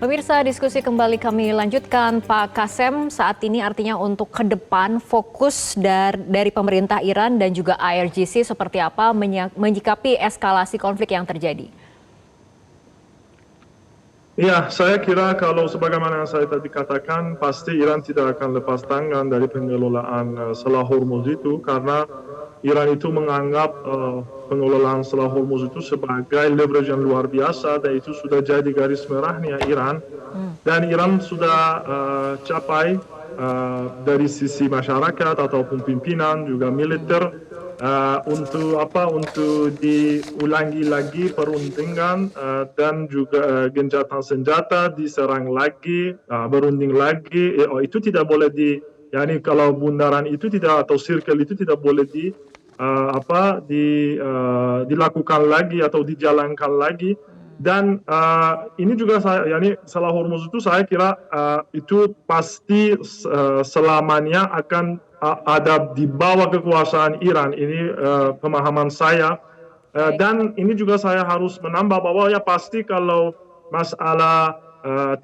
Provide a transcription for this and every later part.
Pemirsa, diskusi kembali kami lanjutkan. Pak Kasem, saat ini artinya untuk ke depan fokus dari pemerintah Iran dan juga IRGC seperti apa menyikapi eskalasi konflik yang terjadi? Ya, saya kira kalau sebagaimana saya tadi katakan, pasti Iran tidak akan lepas tangan dari pengelolaan Selat Hormuz itu, karena Iran itu menganggap pengelolaan Selat Hormuz itu sebagai leverage yang luar biasa, dan itu sudah jadi garis merahnya Iran. Dan Iran sudah capai dari sisi masyarakat ataupun pimpinan juga militer untuk diulangi lagi perundingan dan juga gencatan senjata diserang lagi, berunding lagi. Itu tidak boleh kalau bundaran itu tidak atau circle itu tidak boleh dilakukan lagi atau dijalankan lagi. Dan ini juga Selat Hormuz itu saya kira itu pasti selamanya akan ada di bawah kekuasaan Iran. Ini pemahaman saya. Dan ini juga saya harus menambah bahwa ya pasti kalau masalah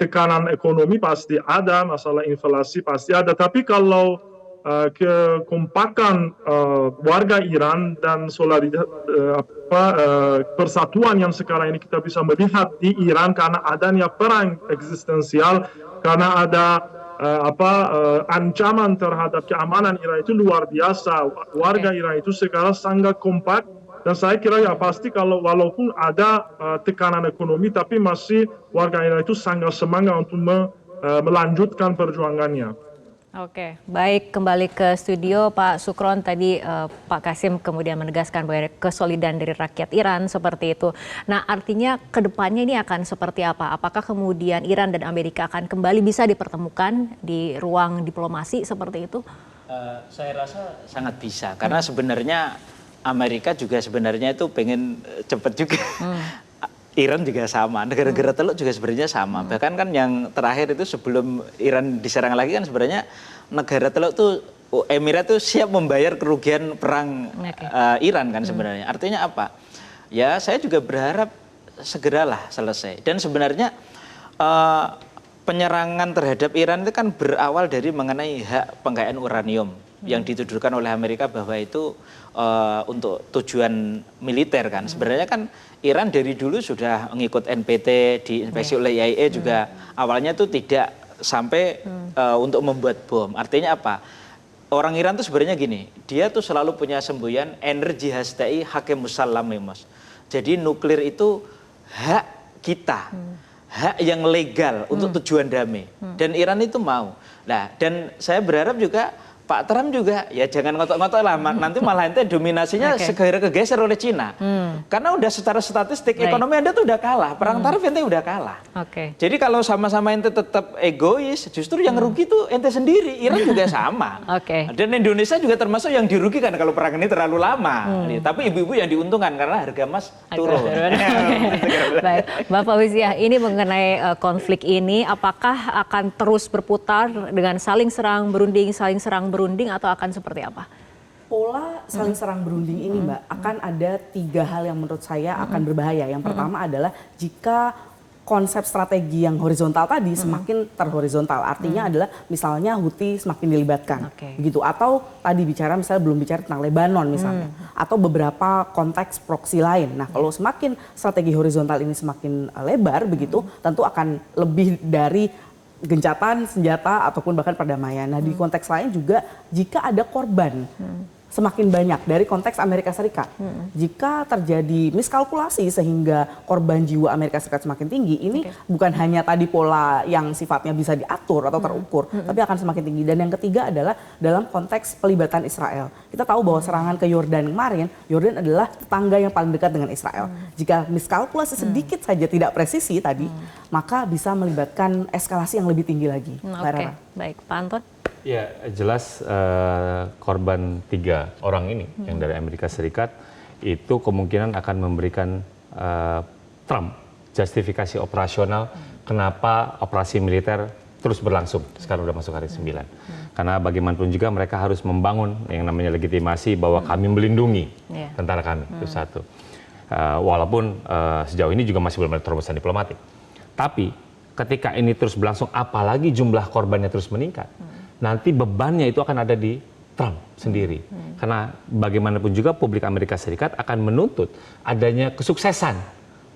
tekanan ekonomi pasti ada, masalah inflasi pasti ada. Tapi kalau kekompakan warga Iran dan persatuan yang sekarang ini kita bisa melihat di Iran karena adanya perang eksistensial, karena ada ancaman terhadap keamanan Iran itu luar biasa. Warga Iran itu sekarang sangat kompak, dan saya kira ya pasti kalau walaupun ada tekanan ekonomi, tapi masih warga Iran itu sangat semangat untuk melanjutkan perjuangannya. Oke, baik, kembali ke studio Pak Sukron. Tadi Pak Kasem kemudian menegaskan bahwa kesolidan dari rakyat Iran seperti itu. Nah, artinya ke depannya ini akan seperti apa? Apakah kemudian Iran dan Amerika akan kembali bisa dipertemukan di ruang diplomasi seperti itu? Saya rasa sangat bisa, karena sebenarnya Amerika juga sebenarnya itu pengen cepat juga. Iran juga sama, negara-negara Teluk juga sebenarnya sama. Bahkan kan yang terakhir itu sebelum Iran diserang lagi kan sebenarnya negara Teluk tuh Emirat tuh siap membayar kerugian perang Iran kan sebenarnya. Artinya apa? Ya saya juga berharap segeralah selesai. Dan sebenarnya penyerangan terhadap Iran itu kan berawal dari mengenai hak pengkayaan uranium yang dituduhkan oleh Amerika bahwa itu untuk tujuan militer kan. Sebenarnya kan Iran dari dulu sudah mengikut NPT, diinspeksi oleh IAEA juga awalnya itu tidak sampai untuk membuat bom. Artinya apa? Orang Iran tuh sebenarnya gini, dia tuh selalu punya semboyan energi hastai hakim musallam memos. Jadi nuklir itu hak kita, hak yang legal untuk tujuan damai. Dan Iran itu mau. Nah, dan saya berharap juga Pak Trump juga ya jangan ngotot-ngotot lah, nanti malah ente dominasinya segera kegeser oleh Cina. Karena udah secara statistik ekonomi Anda tuh udah kalah, perang tarif ente udah kalah. Jadi kalau sama-sama ente tetap egois, justru yang rugi tuh ente sendiri. Iran juga sama. Dan Indonesia juga termasuk yang dirugikan kalau perang ini terlalu lama. Tapi ibu-ibu yang diuntungkan karena harga emas turun. Baik, Bapak Wiziah, ini mengenai konflik ini, apakah akan terus berputar dengan saling serang berunding atau akan seperti apa? Pola saling serang berunding ini Mbak, akan ada 3 hal yang menurut saya akan berbahaya. Yang pertama adalah jika konsep strategi yang horizontal tadi semakin terhorizontal. Artinya adalah misalnya Houthi semakin dilibatkan. Begitu. Atau tadi misalnya belum bicara tentang Lebanon misalnya. Atau beberapa konteks proksi lain. Nah kalau semakin strategi horizontal ini semakin lebar begitu, tentu akan lebih dari gencatan senjata ataupun bahkan perdamaian. Nah di konteks lain juga jika ada korban semakin banyak dari konteks Amerika Serikat. Jika terjadi miskalkulasi sehingga korban jiwa Amerika Serikat semakin tinggi, ini bukan hanya tadi pola yang sifatnya bisa diatur atau terukur, tapi akan semakin tinggi. Dan yang ketiga adalah dalam konteks pelibatan Israel. Kita tahu bahwa serangan ke Yordan kemarin, Yordan adalah tetangga yang paling dekat dengan Israel. Jika miskalkulasi sedikit saja tidak presisi tadi, maka bisa melibatkan eskalasi yang lebih tinggi lagi. Baik, Pak Anton. Ya, jelas korban 3 orang ini yang dari Amerika Serikat itu kemungkinan akan memberikan Trump justifikasi operasional kenapa operasi militer terus berlangsung. Sekarang udah masuk hari 9. Karena bagaimanapun juga mereka harus membangun yang namanya legitimasi bahwa kami melindungi tentara kami. Itu satu. Walaupun sejauh ini juga masih belum ada terobosan diplomatik. Tapi ketika ini terus berlangsung, apalagi jumlah korbannya terus meningkat, nanti bebannya itu akan ada di Trump sendiri. Karena bagaimanapun juga publik Amerika Serikat akan menuntut adanya kesuksesan.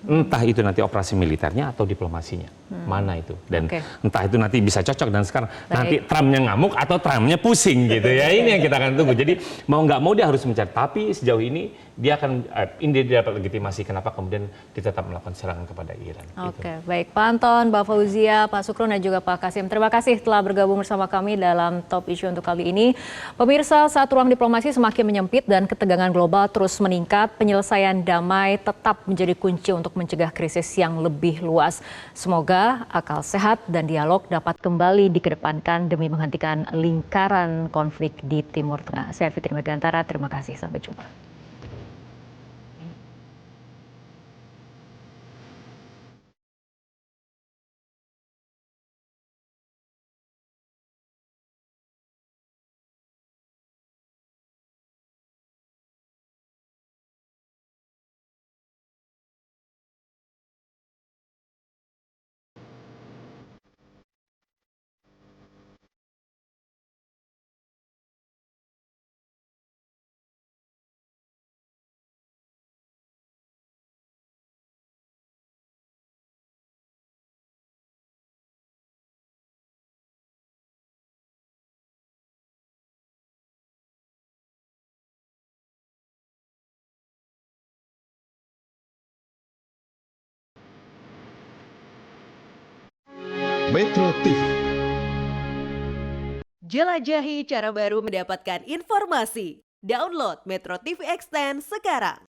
Entah itu nanti operasi militernya atau diplomasinya. Mana itu. Dan entah itu nanti bisa cocok dan sekarang nanti Trumpnya ngamuk atau Trumpnya pusing gitu ya. Ini yang kita akan tunggu. Jadi mau nggak mau dia harus mencari. Tapi sejauh ini dia akan dia dapat legitimasi kenapa kemudian dia tetap melakukan serangan kepada Iran. Oke, baik Pak Anton, Mbak Fauzia, Pak Sukron dan juga Pak Kasim. Terima kasih telah bergabung bersama kami dalam Top Issue untuk kali ini. Pemirsa, saat ruang diplomasi semakin menyempit dan ketegangan global terus meningkat, penyelesaian damai tetap menjadi kunci untuk mencegah krisis yang lebih luas. Semoga akal sehat dan dialog dapat kembali dikedepankan demi menghentikan lingkaran konflik di Timur Tengah. Saya Fitri Megantara, terima kasih. Sampai jumpa. Metro TV. Jelajahi cara baru mendapatkan informasi. Download Metro TV Extend sekarang.